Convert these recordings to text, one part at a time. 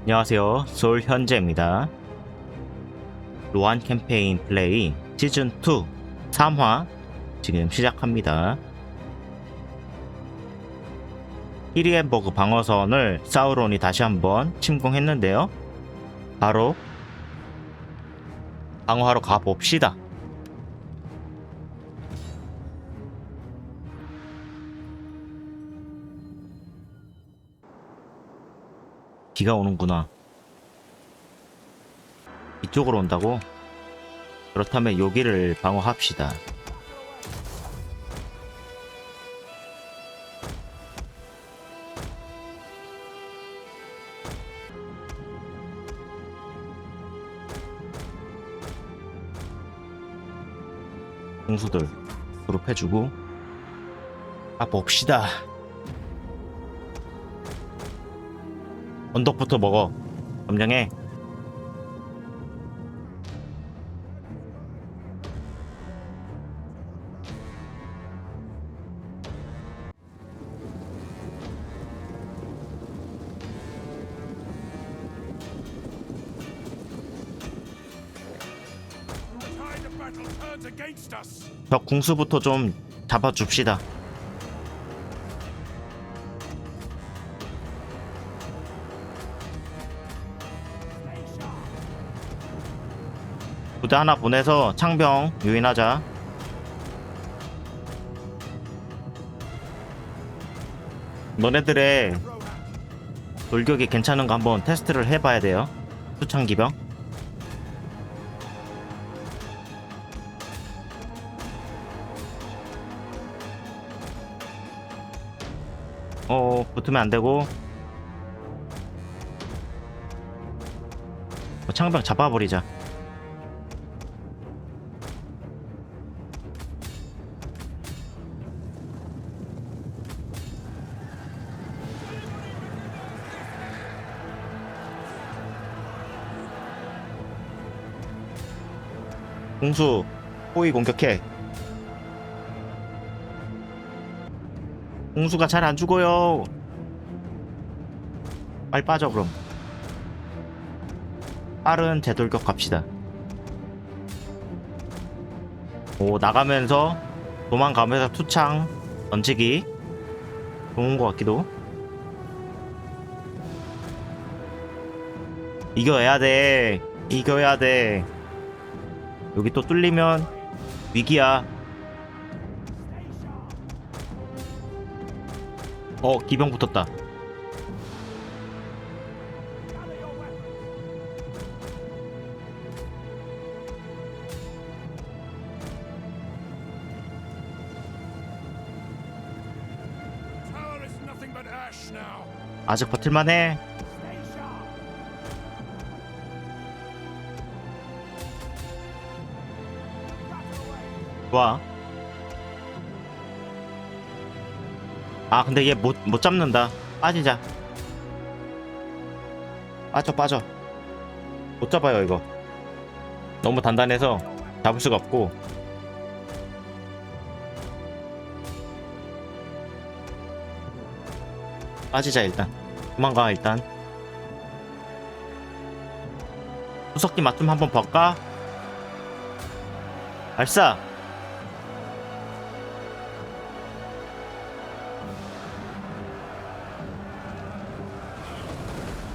안녕하세요. 솔현재입니다. 로안 캠페인 플레이 시즌2 3화 지금 시작합니다. 히리엔버그 방어선을 사우론이 다시 한번 침공했는데요. 바로 방어하러 가봅시다. 비가 오는구나. 이쪽으로 온다고? 그렇다면 여기를 방어합시다. 공수들 그룹해주고 가봅시다. 언덕부터 먹어. 점령해. 적 궁수부터 좀 잡아줍시다. 부대 하나 보내서 창병 유인하자. 너네들의 돌격이 괜찮은가 한번 테스트를 해봐야 돼요. 수창기병. 붙으면 안되고 창병 잡아버리자. 공수 호위 공격해. 공수가 잘 안 죽어요. 빨리 빠져. 그럼 빠른 재돌격 갑시다. 오, 나가면서 도망가면서 투창 던지기 좋은 것 같기도. 이겨야 돼. 이겨야 돼. 여기 또 뚫리면 위기야. 기병 붙었다. 아직 버틸만해. 좋아. 근데 얘 못 잡는다. 빠지자. 빠져. 못 잡아요 이거. 너무 단단해서 잡을 수가 없고. 빠지자. 일단 도망가. 일단 수석기 맛 좀 한번 볼까? 발사.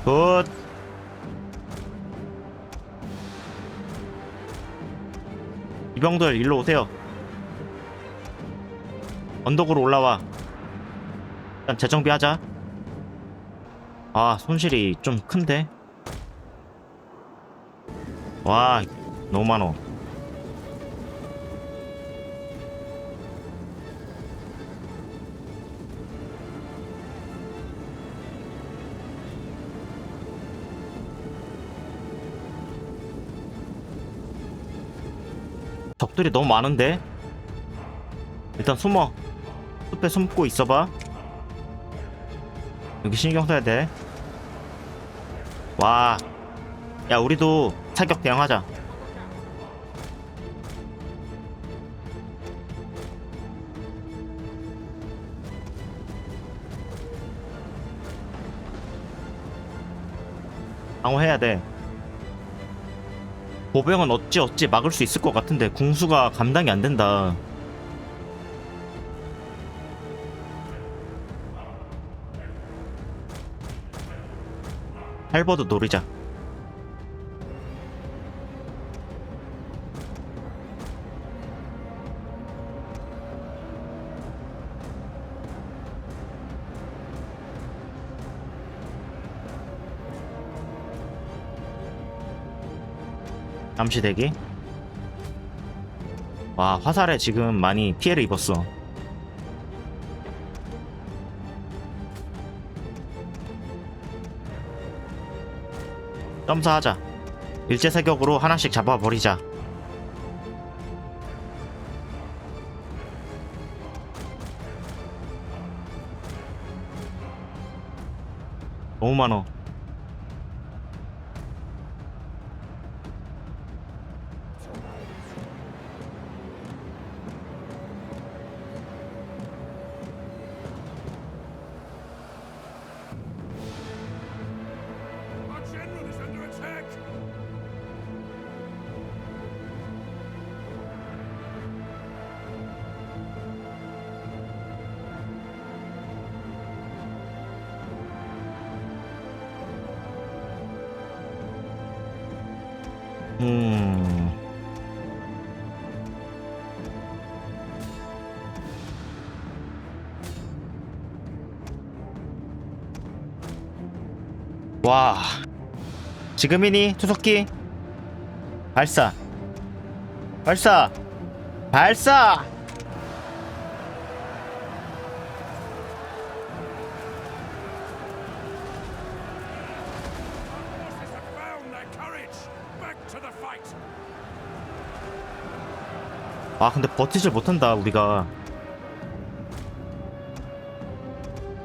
굿. 이병들 일로 오세요. 언덕으로 올라와. 일단 재정비하자. 손실이 좀 큰데. 와, 너무 많어. 적들이 너무 많은데. 일단 숨어. 숲에 숨고 있어봐. 여기 신경 써야 돼. 와, 야 우리도 사격 대응하자. 방어해야 돼. 보병은 어찌 막을 수 있을 것 같은데 궁수가 감당이 안 된다. 할버드 노리자. 잠시 대기. 와, 화살에 지금 많이 피해를 입었어. 점사하자. 일제사격으로 하나씩 잡아버리자. 너무 많어. Our general is under attack! 음... 와, 지금이니 투석기 발사 발사 발사. Forces have found their courage! Back to the fight! 아, 근데 버티질 못한다. 우리가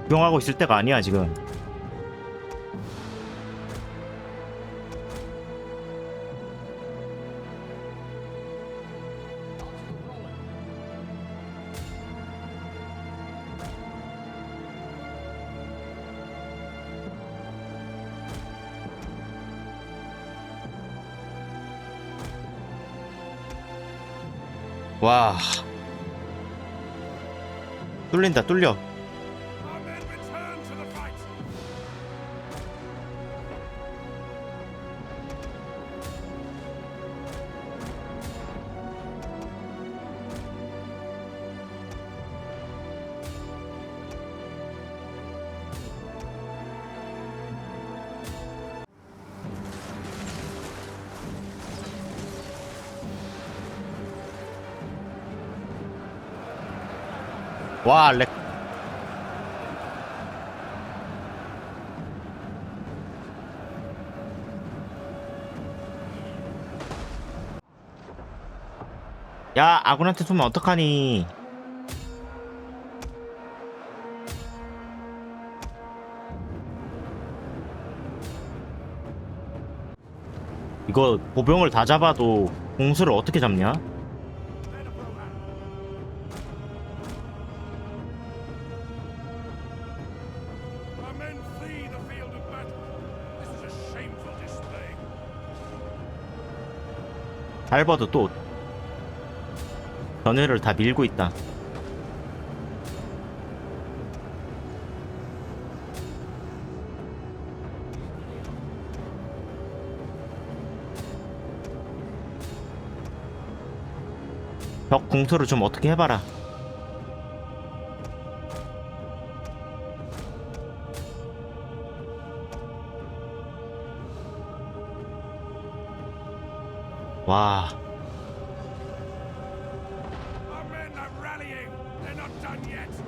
구경하고 있을 때가 아니야 지금. 와, 뚫린다. 뚫려. Our men return to the fight! 와, 렉. 야, 아군한테 쏘면 어떡하니? 이거 보병을 다 잡아도 공수를 어떻게 잡냐? Men of Rohan! Our men flee the field of battle! This is a shameful display! 할버드 또 전열을 다 밀고 있다. 적 공수를 좀 어떻게 해봐라. 와, Our men are rallying! They're not done yet!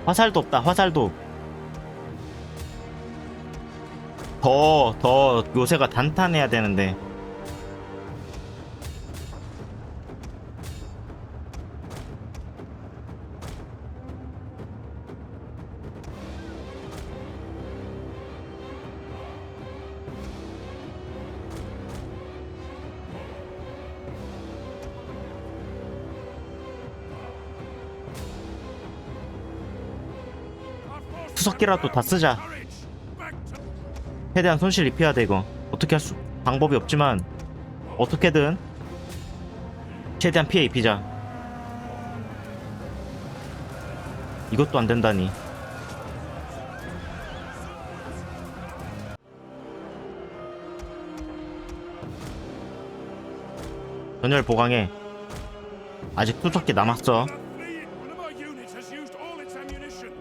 화살도 없다. 화살도. 더 요새가 단단해야 되는데. 투석기라도 다 쓰자. Courage! Back to 최대한 손실 입혀야 돼 이거. 어떻게 할 수 방법이 없지만 어떻게든 최대한 피해 입히자. 이것도 안 된다니. 전열 보강해. 아직 투석기 남았어. not fleeing. One of our units has used all its ammunition.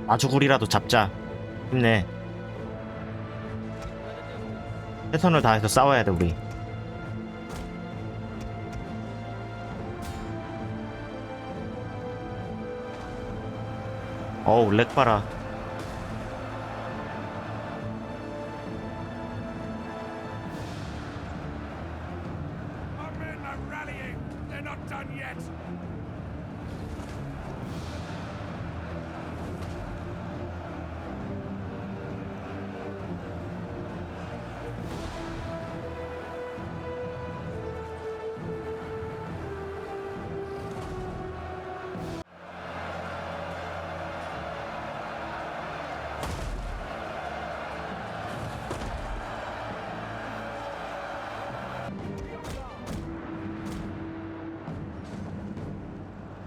마주구리라도 잡자. 힘내. 최선을 다해서 싸워야 돼 우리. 어우 렉 봐라. Our men are rallying. They're not done yet.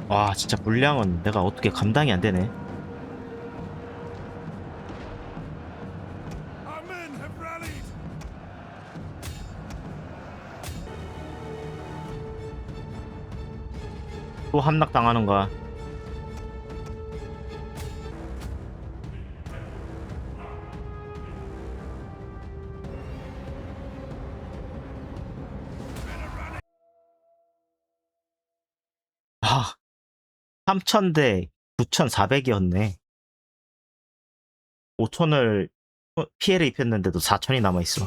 와 진짜 물량은 내가 어떻게 감당이 안 되네. Our men have rallied. 또 함락 당하는 거야. 아 3000대 9400이었네. 5000을 피해를 입혔는데도 4000이 남아있어.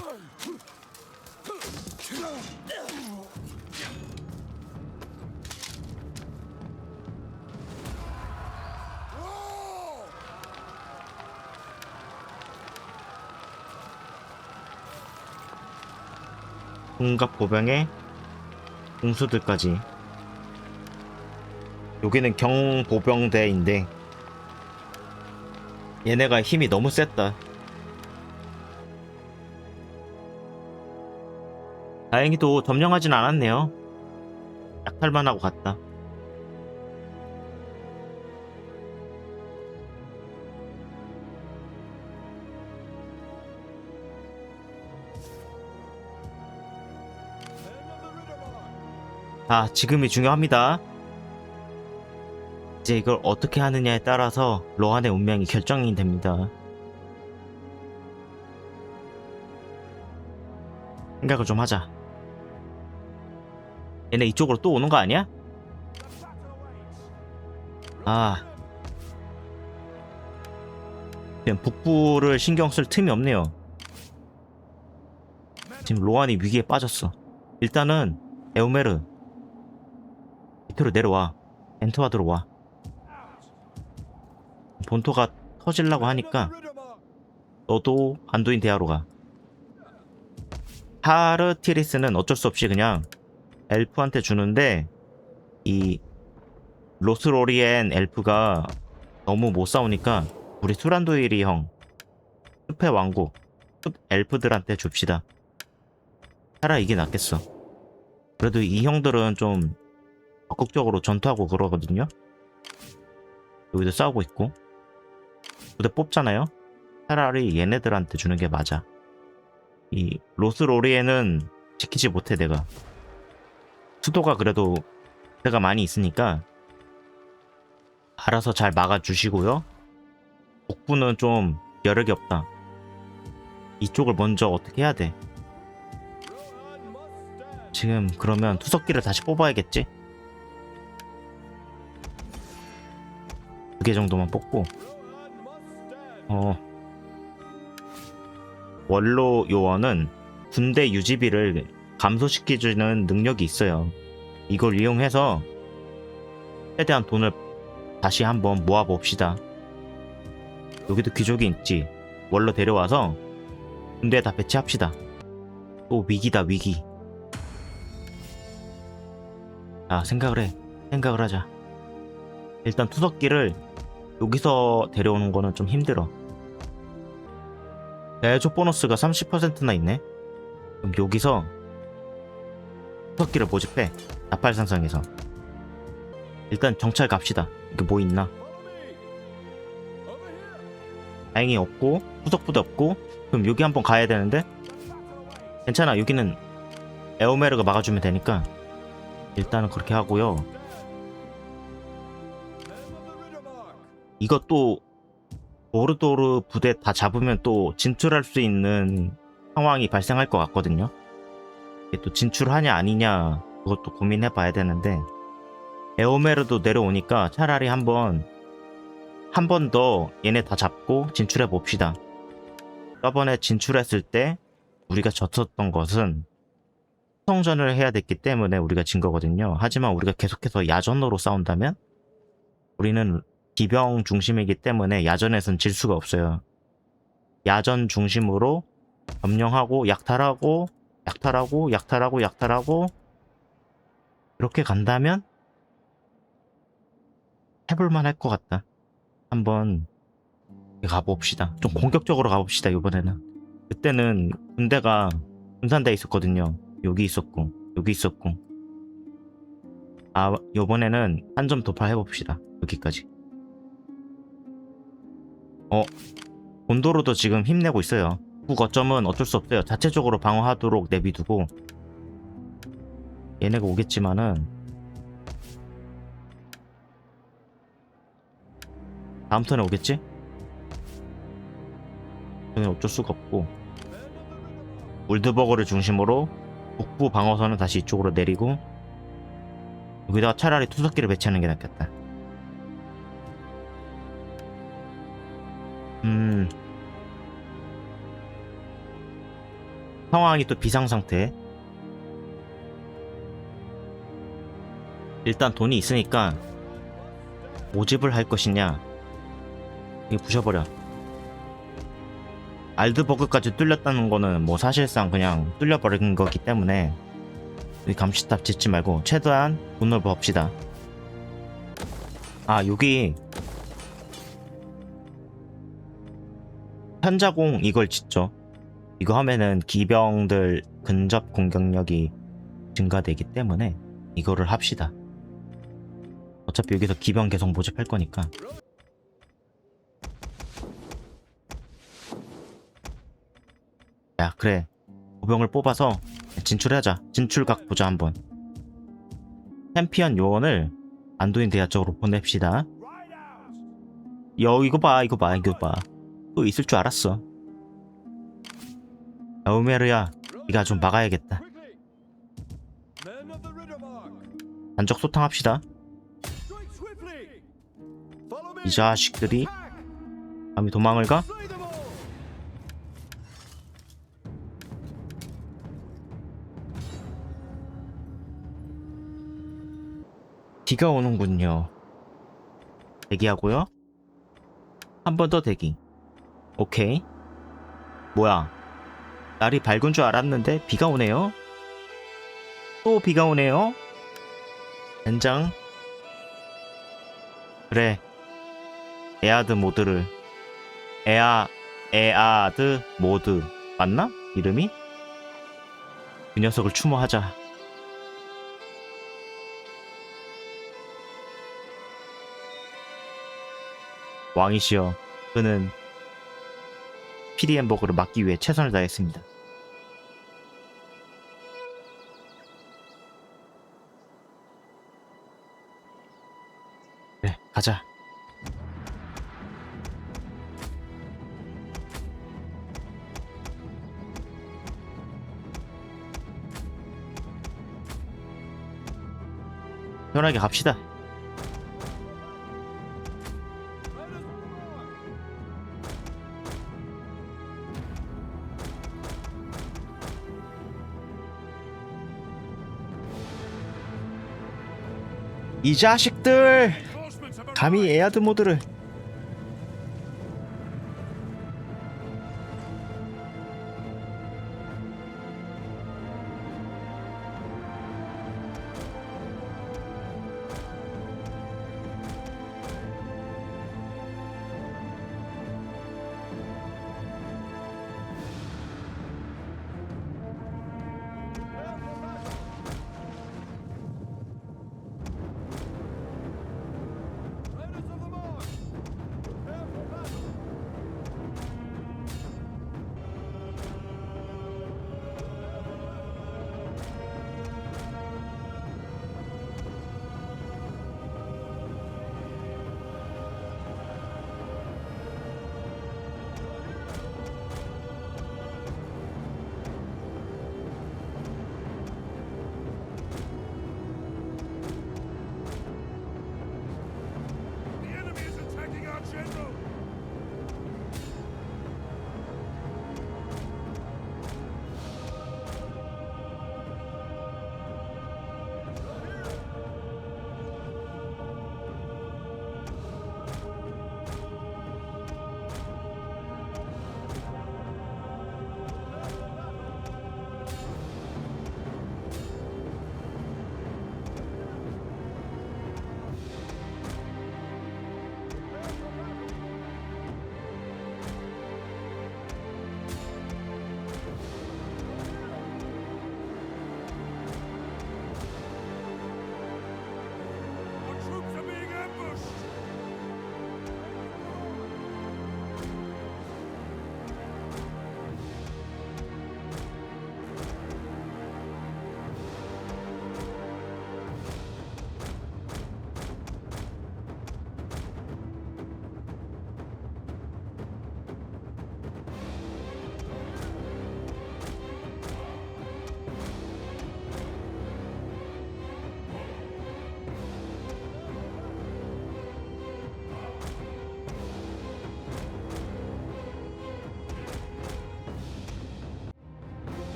공갑 보병에 공수들까지. 여기는 경보병대인데 얘네가 힘이 너무 셌다. 다행히도 점령하진 않았네요. 약탈만 하고 갔다. 자, 지금이 중요합니다. 이제 이걸 어떻게 하느냐에 따라서 로한의 운명이 결정이 됩니다. 생각을 좀 하자. 얘네 이쪽으로 또 오는 거 아니야? 아, 지금 북부를 신경 쓸 틈이 없네요. 지금 로한이 위기에 빠졌어. 일단은 에오메르 밑으로 내려와. 엔터와 들어와. 본토가 터질라고 하니까 너도 안두인 대하로 가. 하르티리스는 어쩔 수 없이 그냥 엘프한테 주는데 이 로스로리엔 엘프가 너무 못 싸우니까 우리 수란도일이 형 숲의 왕국 숲 엘프들한테 줍시다. 차라리 이게 낫겠어. 그래도 이 형들은 좀 적극적으로 전투하고 그러거든요. 여기도 싸우고 있고 부대 뽑잖아요. 차라리 얘네들한테 주는 게 맞아. 이 로스로리엔은 지키지 못해. 내가 수도가 그래도 부대가 많이 있으니까 알아서 잘 막아주시고요. 북부는 좀 여력이 없다. 이쪽을 먼저 어떻게 해야 돼. 지금 그러면 투석기를 다시 뽑아야겠지? 2개 정도만 뽑고 원로 요원은 군대 유지비를 감소시켜주는 능력이 있어요. 이걸 이용해서 최대한 돈을 다시 한번 모아봅시다. 여기도 귀족이 있지. 원로 데려와서 군대에 다 배치합시다. 또 위기다 위기. 아 생각을 하자. 일단 투석기를 여기서 데려오는 거는 좀 힘들어. 대조 보너스가 30%나 있네. 그럼 여기서 투석기를 모집해. 나팔 상상해서 일단 정찰 갑시다. 이게 뭐 있나? 다행히 없고 후속부대 없고. 그럼 여기 한번 가야 되는데 괜찮아. 여기는 에오메르가 막아주면 되니까 일단은 그렇게 하고요. 이것도 오르도르 부대 다 잡으면 또 진출할 수 있는 상황이 발생할 것 같거든요. 이게 또 진출하냐 아니냐 그것도 고민해 봐야 되는데 에오메르도 내려오니까 차라리 한 번 더 얘네 다 잡고 진출해 봅시다. 저번에 진출했을 때 우리가 졌었던 것은 수성전을 해야 됐기 때문에 우리가 진 거거든요. 하지만 우리가 계속해서 야전으로 싸운다면 우리는 기병 중심이기 때문에 야전에선 질 수가 없어요. 야전 중심으로 점령하고 약탈하고 이렇게 간다면 해볼만 할 것 같다. 한번 가봅시다. 좀 공격적으로 가봅시다. 이번에는. 그때는 군대가 분산돼 있었거든요. 여기 있었고 여기 있었고. 아 이번에는 한 점 돌파해봅시다. 여기까지. 곤도르도 지금 힘내고 있어요. 후 거점은 어쩔 수 없어요. 자체적으로 방어하도록 내비두고 얘네가 오겠지만은 다음 턴에 오겠지? 저는 어쩔 수가 없고 울드버그를 중심으로 북부 방어선은 다시 이쪽으로 내리고 여기다가 차라리 투석기를 배치하는 게 낫겠다. 상황이 또 비상상태. 일단 돈이 있으니까 모집을 할 것이냐 이거 부셔버려. 알드버그까지 뚫렸다는 거는 뭐 사실상 그냥 뚫려버린 거기 때문에 여기 감시탑 짓지 말고 최대한 돈을 버읍시다. 아 여기 현자공 이걸 짓죠. 이거 하면은 기병들 근접 공격력이 증가되기 때문에 이거를 합시다. 어차피 여기서 기병 계속 모집할 거니까. 야 그래 보병을 뽑아서 진출하자. 진출각 보자 한번. 챔피언 요원을 안도인 대야 쪽으로 보냅시다. 이거 봐. 또 있을 줄 알았어. 에오메르야 네가 좀 막아야겠다. 단적 소탕합시다. 이 자식들이 감히 도망을 가? 비가 오는군요. 대기하고요. 한 번 더 대기. 오케이. 뭐야 날이 밝은 줄 알았는데 비가 오네요. 또 비가 오네요. 젠장. 그래 에아드 모드 맞나? 이름이? 그 녀석을 추모하자. 왕이시여 그는 피리엠버그를 막기 위해 최선을 다했습니다. 그래 가자. 편하게 갑시다. 이 자식들 감히 에아드 모드를.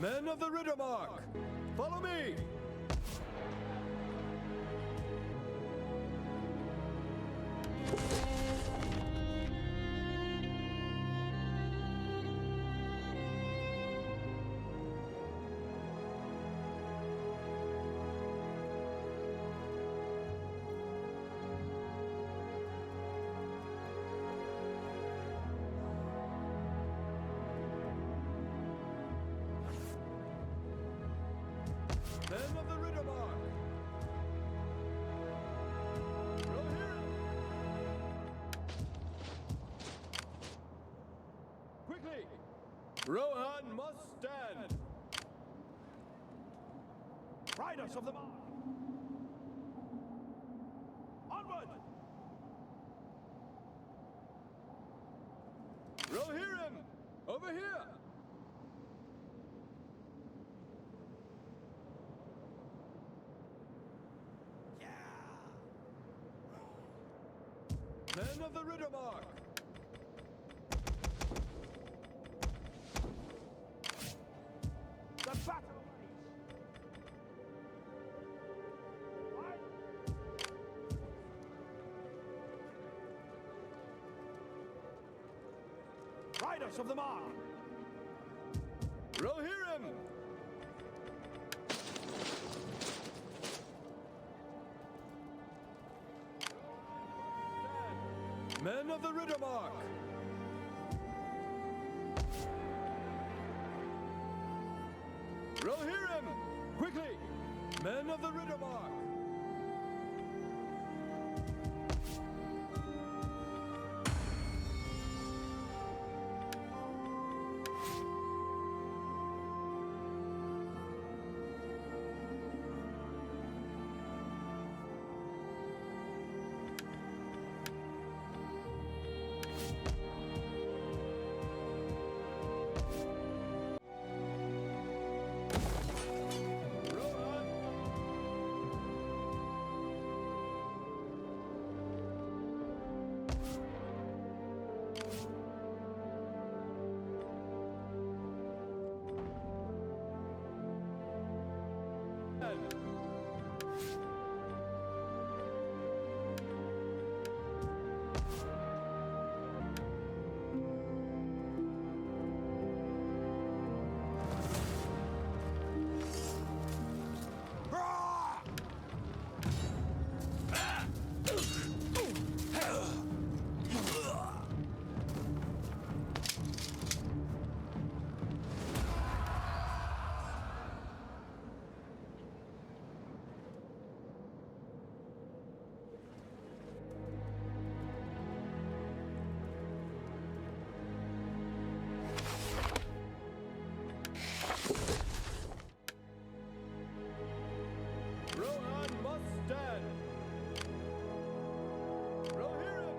Men of the Riddermark, follow me! Men of the Riddermark! Row here! Quickly! Rohan must stand! Riders of the Mark! Onward! Rohirrim! Over here! Men of the Riddermark! The battle awaits! Riders of the Mark! Rohirrim! Men of the Riddermark! Rohirrim! Quickly! Men of the Riddermark! Rohan! Rohan must stand! Rohirrim!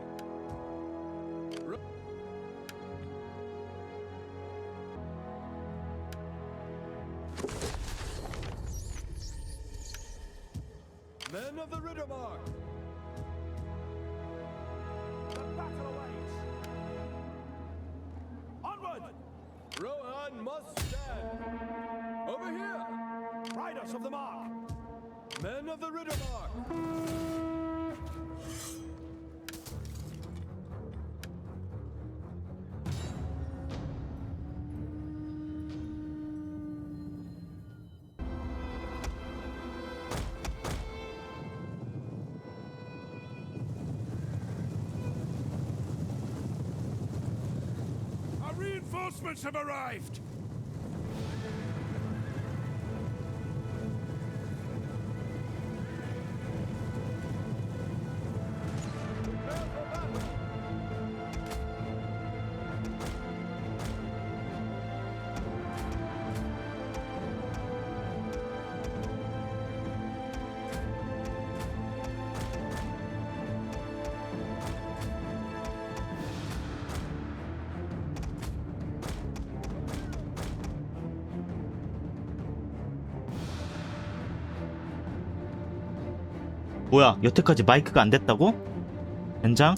Men of the Riddermark! The battle awaits! Onward! Rohan must stand! Over here! Riders of the Mark! Men of the Riddermark! Our reinforcements have arrived! 뭐야, 여태까지 마이크가 안 됐다고? 젠장?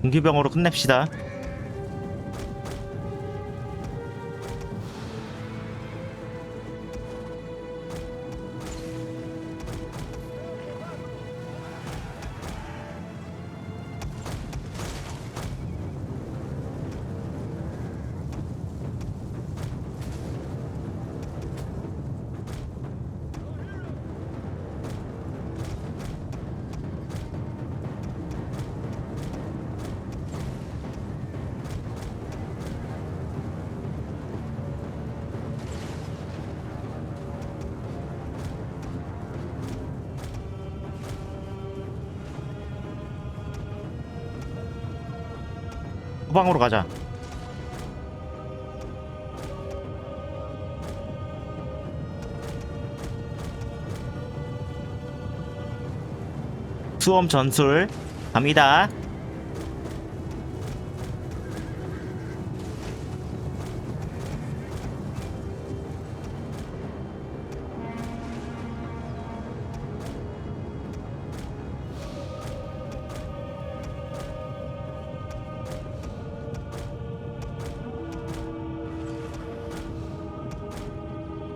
공기병으로 끝냅시다. 후방으로 가자. 수험 전술 갑니다.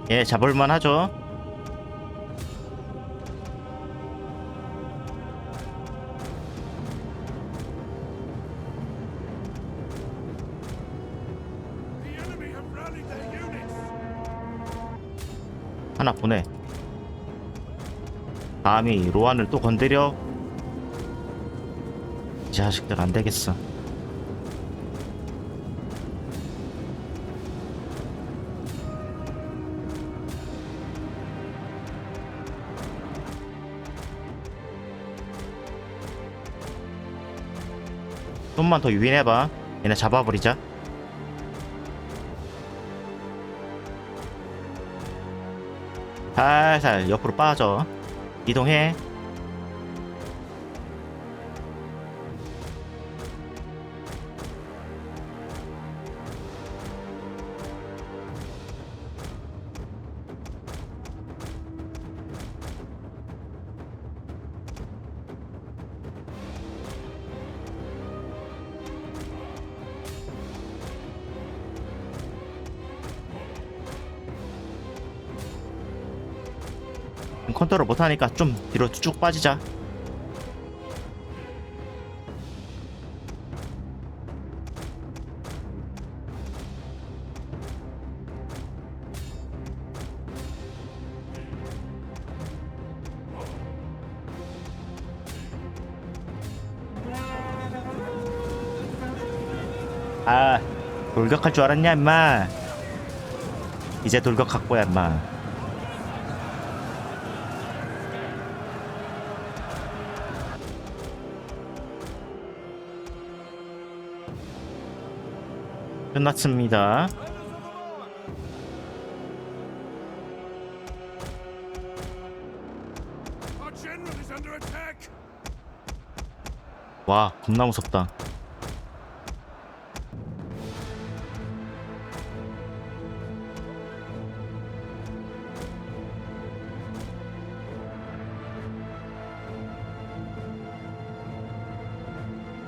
예, 잡을만 하죠. The enemy have rallied their units. 하나 보내. 감히 로안을 또 건드려? 이 자식들 안 되겠어. 좀만 더 유인해봐. 얘네 잡아버리자. 살살 옆으로 빠져. 이동해. 컨트롤 못하니까 좀 뒤로 쭉 빠지자. 아, 돌격할 줄 알았냐 임마. 이제 돌격할 거야 임마. 끝났습니다. Our general is under attack. 와, 겁나 무섭다.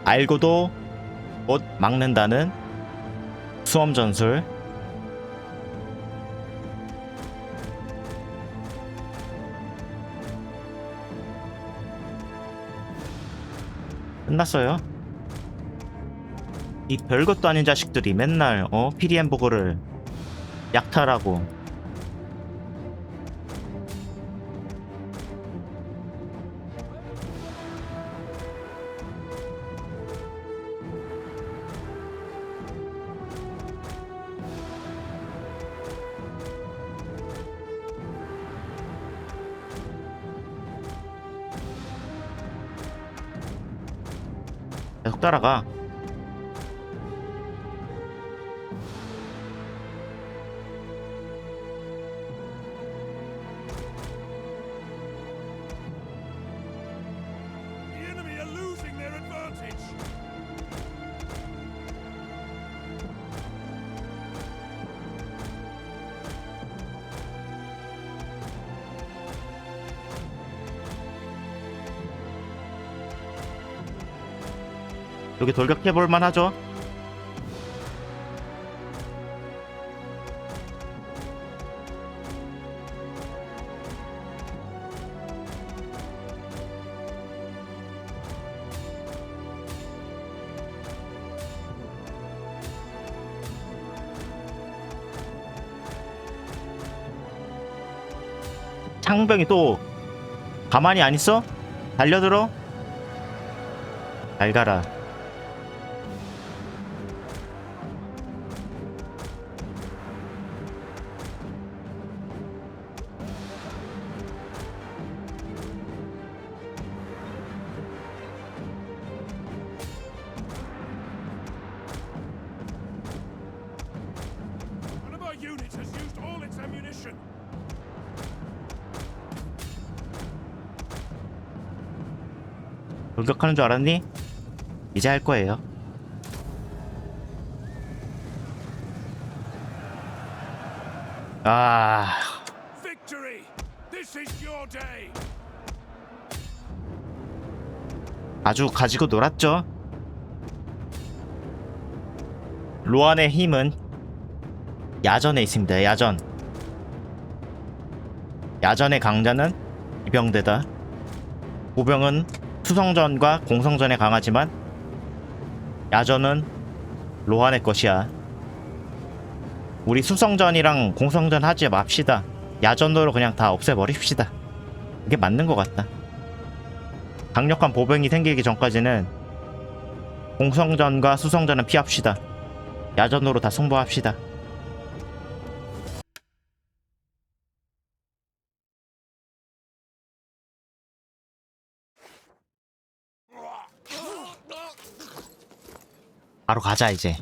알고도 못 막는다는 수험 전술. 끝났어요. 이 별것도 아닌 자식들이 맨날 피리 햄버거를 약탈하고. 계속 따라가. The enemy are losing their advantage. 여기 돌격해볼만 하죠? 창병이 또 가만히 안 있어? 달려들어? 잘 가라. One of our units has used all its ammunition. 돌격하는 줄 알았니? 이제 할 거예요. 아, Victory! This is your day! 아주 가지고 놀았죠. 로안의 힘은 야전에 있습니다. 야전. 야전의 강자는 이병대다. 보병은 수성전과 공성전에 강하지만 야전은 로안의 것이야. 우리 수성전이랑 공성전 하지 맙시다. 야전으로 그냥 다 없애버립시다. 이게 맞는 것 같다. 강력한 보병이 생기기 전까지는 공성전과 수성전은 피합시다. 야전으로 다 승부합시다. 바로 가자 이제.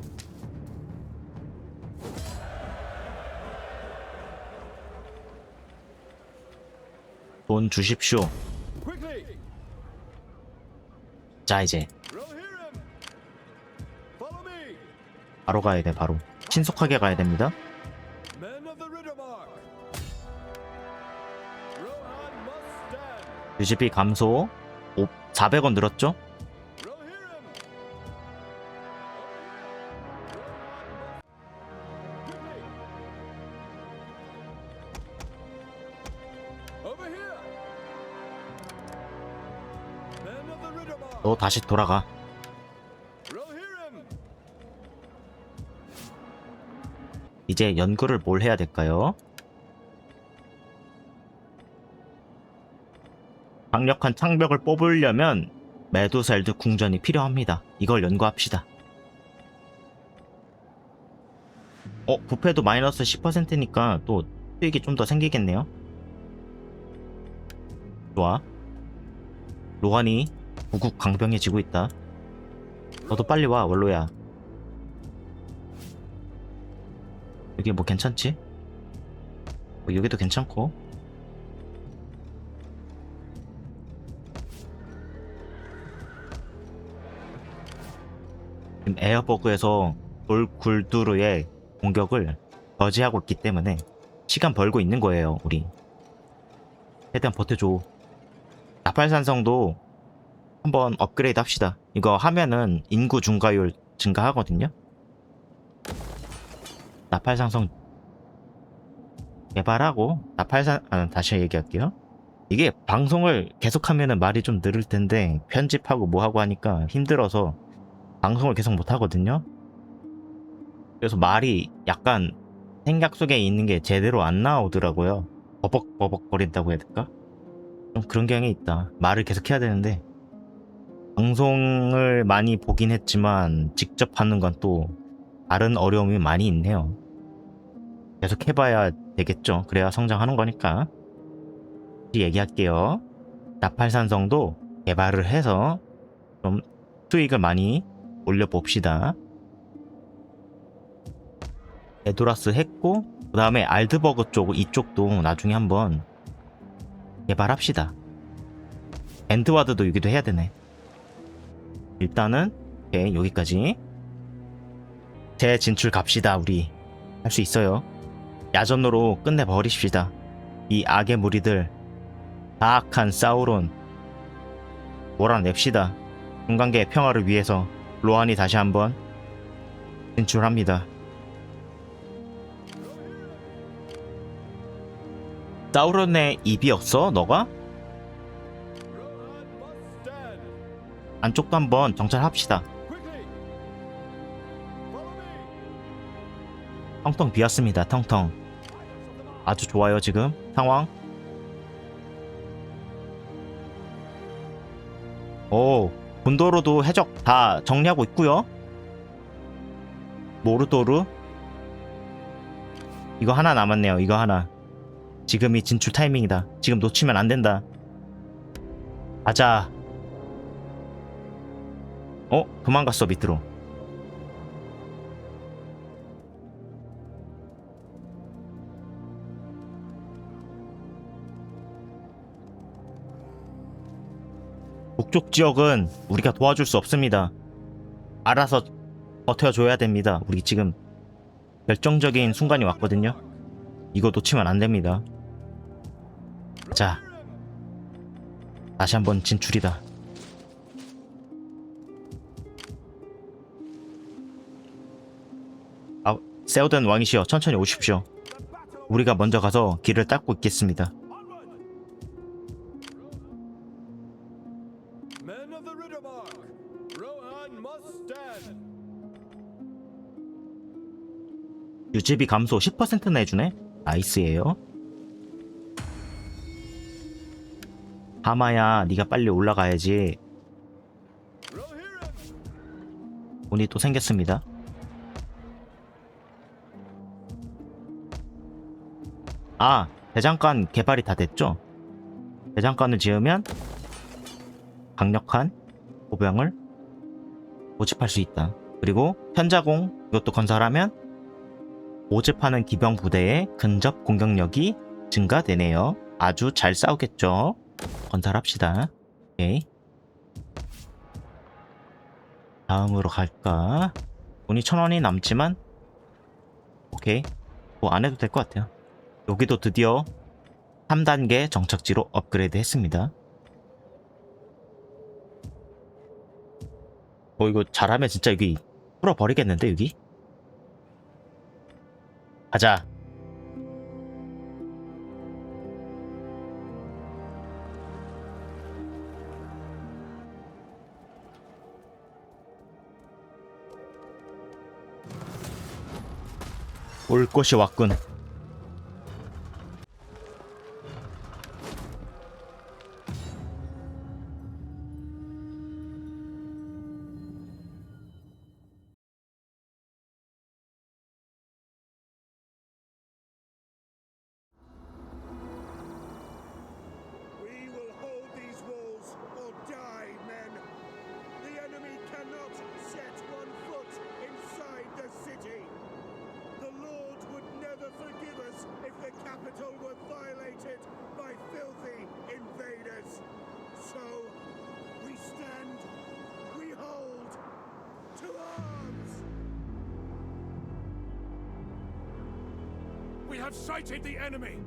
돈 주십시오. Quickly! 자 이제 Rohirrim! Follow me! 바로 가야 돼. 바로 신속하게 가야 됩니다. Men of the Riddermark! Rohan must stand! 유지비 감소 400원 늘었죠? Rohirrim! Over here! Men of the Riddermark! 너 다시 돌아가. Rohirrim! 이제 연구를 뭘 해야 될까요? 강력한 창벽을 뽑으려면 메두살드 궁전이 필요합니다. 이걸 연구합시다. 부패도 마이너스 10%니까 또 수익이 좀 더 생기겠네요. 좋아. 로한이 무국 강병해지고 있다. 너도 빨리 와, 원로야. 여기 뭐 괜찮지? 여기도 괜찮고. 지금 에어버그에서 돌굴두르의 공격을 저지하고 있기 때문에 시간 벌고 있는 거예요, 우리. 최대한 버텨줘. 나팔산성도 한번 업그레이드 합시다. 이거 하면은 인구 증가율 증가하거든요. 나팔산성 개발하고 다시 얘기할게요. 이게 방송을 계속하면은 말이 좀 늘을 텐데 편집하고 뭐하고 하니까 힘들어서 방송을 계속 못 하거든요. 그래서 말이 약간 생각 속에 있는 게 제대로 안 나오더라고요. 버벅버벅 거린다고 해야 될까? 좀 그런 경향이 있다. 말을 계속 해야 되는데 방송을 많이 보긴 했지만 직접 하는 건 또 다른 어려움이 많이 있네요. 계속 해봐야 되겠죠. 그래야 성장하는 거니까. 얘기할게요. 나팔산성도 개발을 해서 좀 수익을 많이 올려봅시다. 에도라스 했고 그 다음에 알드버그 쪽 이쪽도 나중에 한번 개발합시다. 엔드와드도 여기도 해야 되네. 일단은 오케이, 여기까지. 재진출 갑시다. 우리 할 수 있어요. 야전으로 끝내버리십시다. 이 악의 무리들, 사악한 사우론 몰아냅시다. 중간계 평화를 위해서. 로한이 다시 한번 진출합니다. 사우론의 입이 없어? 너가? Rohan must stand. 안쪽도 한번 정찰합시다. Quickly. Follow me. 텅텅 비었습니다. 텅텅. 아주 좋아요 지금 상황. 오, 본도로도 해적 다 정리하고 있고요. 모르도르 이거 하나 남았네요. 이거 하나. 지금이 진출 타이밍이다. 지금 놓치면 안 된다. 가자. 도망갔어 밑으로. 북쪽 지역은 우리가 도와줄 수 없습니다. 알아서 버텨줘야 됩니다. 우리 지금 결정적인 순간이 왔거든요. 이거 놓치면 안 됩니다. 자, 다시 한번 진출이다. 아, 세우던 왕이시여 천천히 오십시오. 우리가 먼저 가서 길을 닦고 있겠습니다. Men of the Riddermark. Rohan must stand. 유지비 감소 10%나 해주네. 나이스예요. 하마야, 네가 빨리 올라가야지. Rohirrim. 돈이 또 생겼습니다. 아, 대장간 개발이 다 됐죠? 대장간을 지으면 강력한 보병을 모집할 수 있다. 그리고 현자공 이것도 건설하면 모집하는 기병 부대의 근접 공격력이 증가되네요. 아주 잘 싸우겠죠? 건설합시다. 오케이. 다음으로 갈까? 돈이 1000원이 남지만 오케이. 뭐 안 해도 될 것 같아요. 여기도 드디어 3단계 정착지로 업그레이드 했습니다. 이거 잘하면 진짜 여기 풀어버리겠는데 여기? 가자. 올 것이 왔군. We will hold these walls or die, men. The enemy cannot set one foot inside the city. The Lord would never forgive us if the capital were violated by filthy invaders. So, we stand, we hold, to arms! We have sighted the enemy!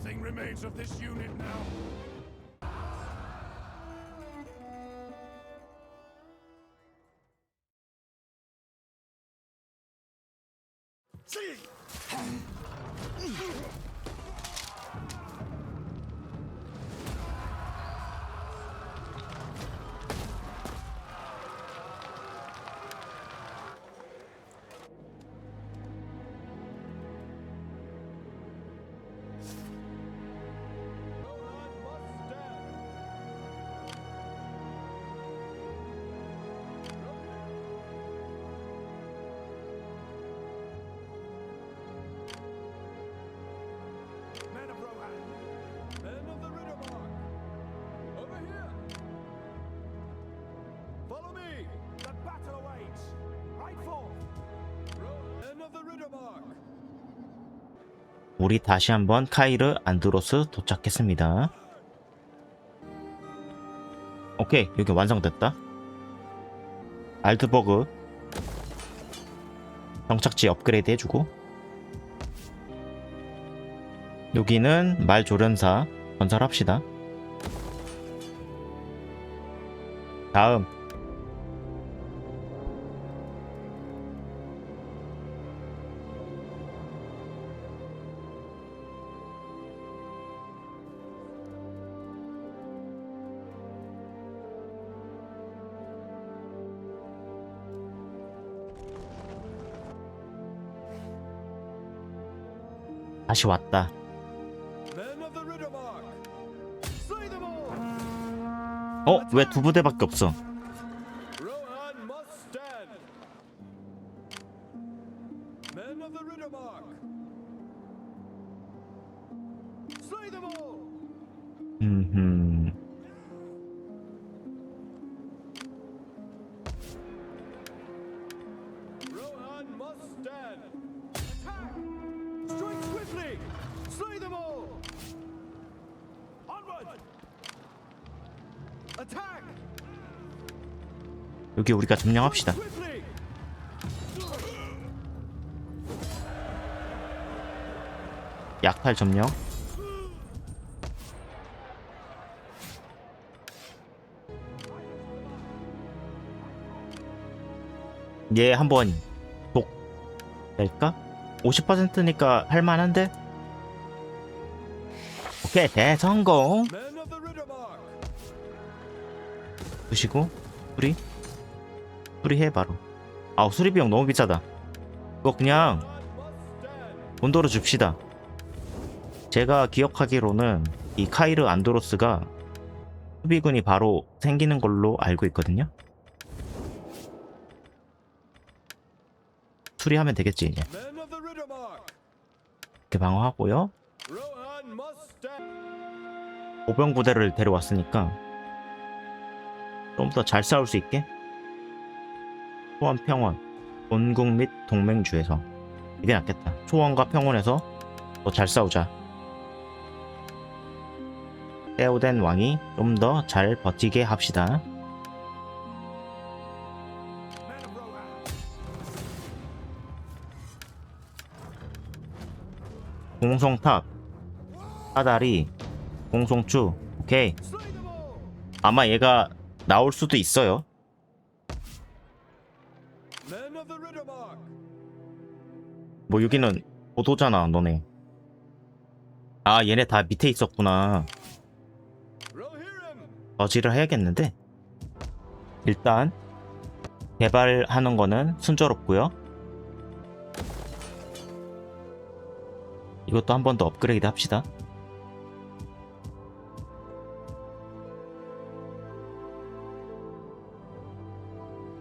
Nothing remains of this unit now. Rohan must stand. Men of Rohan, Men of the Riddermark. Over here. Follow me. the battle awaits. Right forth. Men of the Riddermark. 우리 다시 한번 카이르 안드로스 도착했습니다. 오케이, 여기 완성됐다. 알드버그 정착지 업그레이드 해주고, 여기는 말조련사 건설합시다. 다음 다시 왔다. Men of the Riddermark. Slay them all. 왜 두 부대밖에 없어? Rohan must stand. Men of the Riddermark. Slay them all. 음. Rohan must stand. Attack! Strike swiftly. Slay them all. Onward. Attack! 여기 우리가 점령합시다. Swiftly. 약탈 점령. 얘 한번 독 낼까? 50%니까 할만한데? 오케이, 대성공. Men of the Riddermark. 부시고 수리해 바로. 아우, 수리 비용 너무 비싸다. 이거 그냥 Rohan must stand. 돈도로 줍시다. 제가 기억하기로는 이 카이르 안드로스가 수비군이 바로 생기는 걸로 알고 있거든요. 수리하면 되겠지 이제. Men of the Riddermark. 이렇게 방어하고요. Rohan must stand. 보병 부대를 데려왔으니까 좀 더 잘 싸울 수 있게. 초원 평원, 본국 및 동맹주에서 이게 낫겠다. 초원과 평원에서 더 잘 싸우자. 때우된 왕이 좀 더 잘 버티게 합시다. Men of Rohan, 공성탑, 사다리, 공성추. 오케이. Slay them all. 아마 얘가 나올 수도 있어요. Men of the Riddermark. 뭐 여기는 보도잖아, 너네. 아, 얘네 다 밑에 있었구나. Rohirrim. 저지를 해야겠는데. 일단 개발하는 거는 순조롭고요. 이것도 한 번 더 업그레이드 합시다.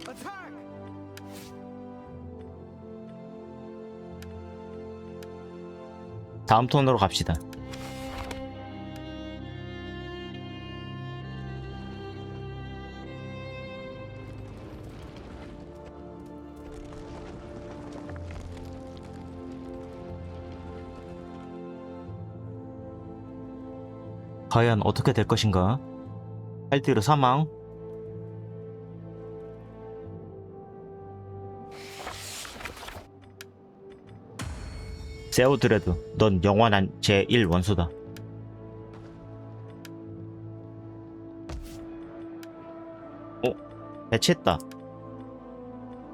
Attack! 다음 턴으로 갑시다. 과연 어떻게 될 것인가? 할디르 사망. 세오드레드, 넌 영원한 제1 원수다. 배치했다.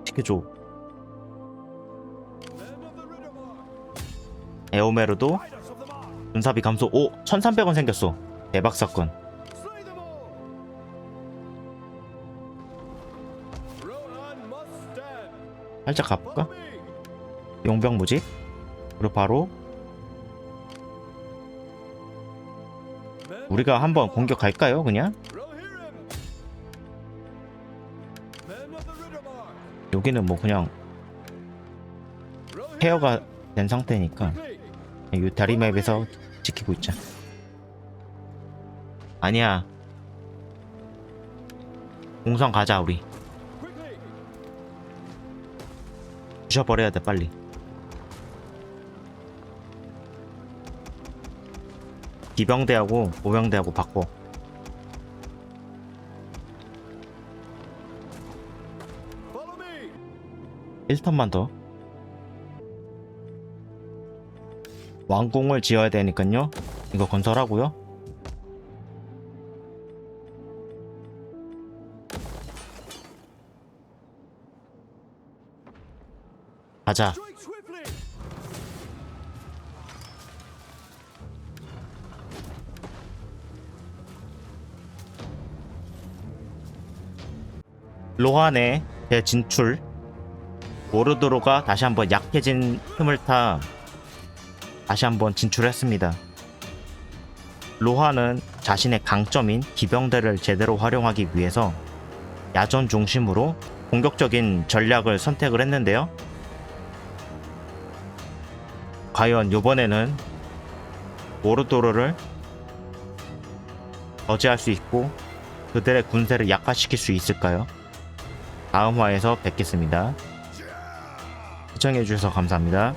시켜줘. Men of the Riddermark, 에오메르도 riders of the mark, 군사비 감소. 오! 1300원 생겼어. 대박 사건. slay them all. Rohan must stand. 살짝 가볼까? Follow me. 용병 모집. 그리고 바로 Men 우리가 한번 공격할까요? 그냥? Rohirrim. Men of the Riddermark, 여기는 뭐 그냥 Rohirrim. 케어가 된 상태니까 Quickly. 이 다리맵에서 지키고 있자. 아니야. 공성 가자 우리. Quickly. 부셔버려야 돼 빨리. 기병대하고 보병대하고 바꿔. Follow me. 1턴만 더. 왕궁을 지어야 되니까요. 이거 건설하고요. 가자. Strike swiftly. 로한의 대진출. 모르드로가 다시 한번 약해진 틈을 타 다시 한번 진출했습니다. 로한은 자신의 강점인 기병대를 제대로 활용하기 위해서 야전 중심으로 공격적인 전략을 선택을 했는데요. 과연 이번에는 모르도르를 저지할 수 있고 그들의 군세를 약화시킬 수 있을까요? 다음 화에서 뵙겠습니다. 시청해주셔서 감사합니다.